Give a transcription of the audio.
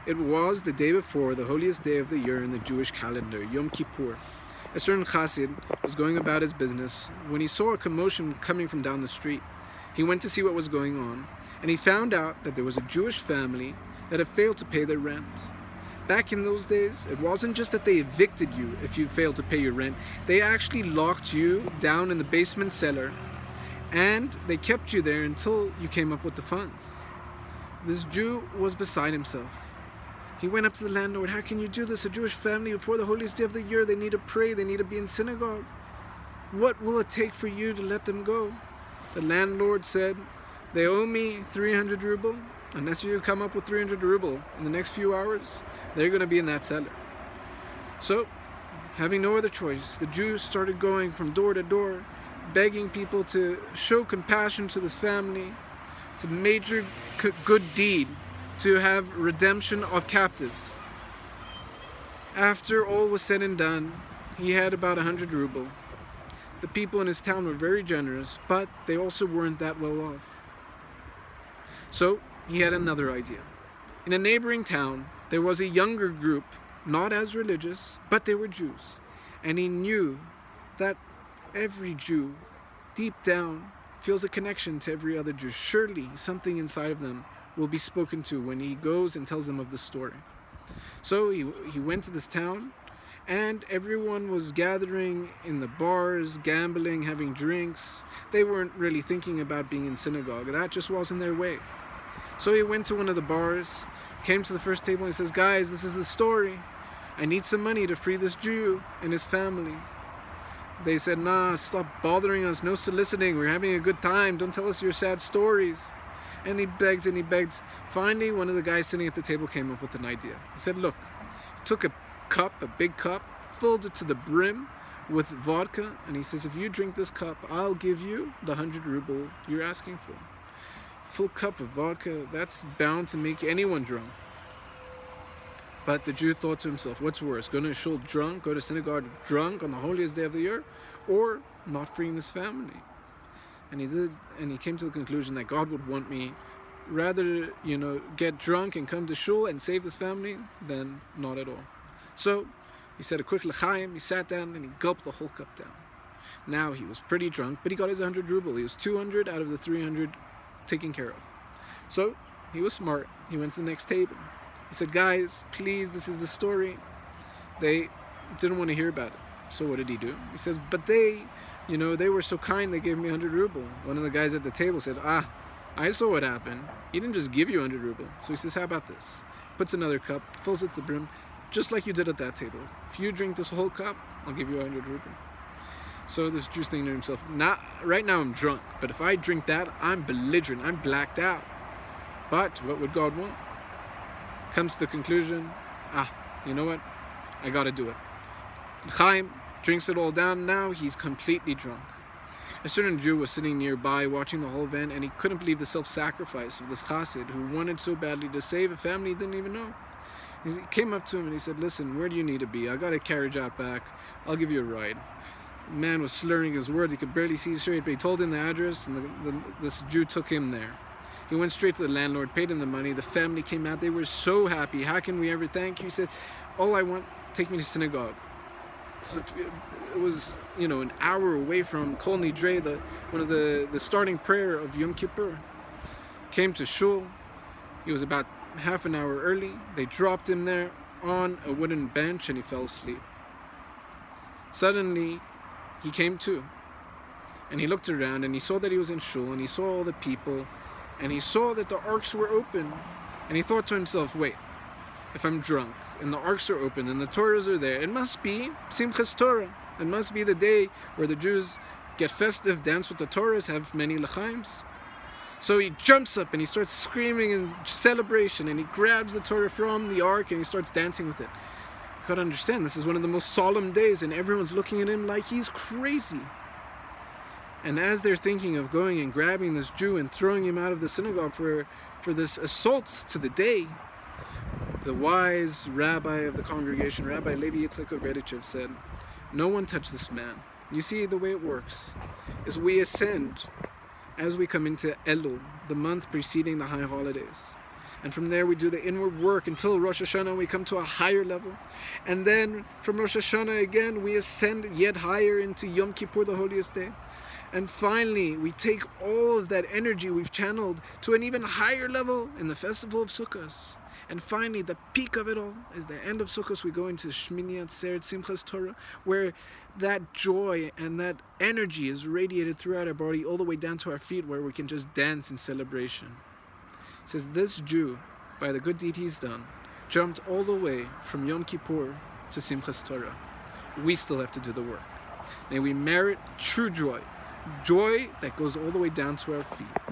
It was the day before the holiest day of the year in the Jewish calendar, Yom Kippur. A certain chassid was going about his business when he saw a commotion coming from down the street. He went to see what was going on, and he found out that there was a Jewish family that had failed to pay their rent. Back in those days, it wasn't just that they evicted you if you failed to pay your rent. They actually locked you down in the basement cellar, and they kept you there until you came up with the funds. This Jew was beside himself. He went up to the landlord. How can you do this? A Jewish family before the holiest day of the year, they need to pray, they need to be in synagogue. What will it take for you to let them go? The landlord said, they owe me 300 ruble. Unless you come up with 300 ruble in the next few hours, they're going to be in that cellar. So, having no other choice, the Jews started going from door to door, begging people to show compassion to this family. It's a major good deed to have redemption of captives. After all was said and done, he had about 100 ruble. The people in his town were very generous, but they also weren't that well off. So he had another idea. In a neighboring town, there was a younger group, not as religious, but they were Jews. And he knew that every Jew, deep down, feels a connection to every other Jew. Surely something inside of them will be spoken to when he goes and tells them of the story. So he went to this town, and everyone was gathering in the bars, gambling, having drinks. They weren't really thinking about being in synagogue. That just wasn't their way. So he went to one of the bars, came to the first table, and he says, guys, this is the story. I need some money to free this Jew and his family. They said, nah, stop bothering us, no soliciting, we're having a good time, don't tell us your sad stories. And he begged and he begged. Finally, one of the guys sitting at the table came up with an idea. He said, look, he took a cup, a big cup, filled it to the brim with vodka, and he says, if you drink this cup, I'll give you the 100 ruble you're asking for. Full cup of vodka, that's bound to make anyone drunk. But the Jew thought to himself, what's worse, go to shul drunk, go to synagogue drunk on the holiest day of the year, or not freeing this family? And he did, and he came to the conclusion that God would want me rather, get drunk and come to shul and save this family than not at all. So he said a quick l'chaim, he sat down and he gulped the whole cup down. Now he was pretty drunk, but he got his 100 ruble. He was 200 out of the 300 taken care of. So he was smart. He went to the next table. He said, guys, please, this is the story. They didn't want to hear about it. So what did he do? He says, but they were so kind, they gave me 100 ruble. One of the guys at the table said, I saw what happened. He didn't just give you 100 ruble. So he says, how about this? Puts another cup, fills it to the brim, just like you did at that table. If you drink this whole cup, I'll give you 100 ruble. So this Jew's thinking to himself, right now I'm drunk, but if I drink that, I'm belligerent, I'm blacked out. But what would God want? Comes to the conclusion, you know what? I gotta do it. Chaim drinks it all down. Now he's completely drunk. A certain Jew was sitting nearby watching the whole event, and he couldn't believe the self-sacrifice of this chassid who wanted so badly to save a family he didn't even know. He came up to him and he said, listen, where do you need to be? I got a carriage out back. I'll give you a ride. The man was slurring his words. He could barely see straight, but he told him the address, and this Jew took him there. He went straight to the landlord, paid him the money. The family came out. They were so happy. How can we ever thank you? He said, all I want, take me to synagogue. So it was, an hour away from Kol Nidre, one of the starting prayer of Yom Kippur. Came to shul. He was about half an hour early. They dropped him there on a wooden bench, and he fell asleep. Suddenly, he came to, and he looked around, and he saw that he was in shul, and he saw all the people, and he saw that the arks were open, and he thought to himself, wait, if I'm drunk, and the arks are open, and the Torahs are there, it must be Simchas Torah. It must be the day where the Jews get festive, dance with the Torahs, have many l'chaims. So he jumps up, and he starts screaming in celebration, and he grabs the Torah from the ark, and he starts dancing with it. You gotta understand, this is one of the most solemn days, and everyone's looking at him like he's crazy. And as they're thinking of going and grabbing this Jew and throwing him out of the synagogue for this assault to the day, the wise rabbi of the congregation, Rabbi Liady said, no one touch this man. You see, the way it works is we ascend as we come into Elul, the month preceding the high holidays. And from there we do the inward work until Rosh Hashanah we come to a higher level. And then from Rosh Hashanah again we ascend yet higher into Yom Kippur, the holiest day. And finally we take all of that energy we've channeled to an even higher level in the festival of Sukkot. And finally the peak of it all is the end of Sukkot. We go into Shmini Atzeret Simchas Torah, where that joy and that energy is radiated throughout our body all the way down to our feet, where we can just dance in celebration. It says this Jew, by the good deed he's done, jumped all the way from Yom Kippur to Simchas Torah. We still have to do the work. May we merit true joy, joy that goes all the way down to our feet.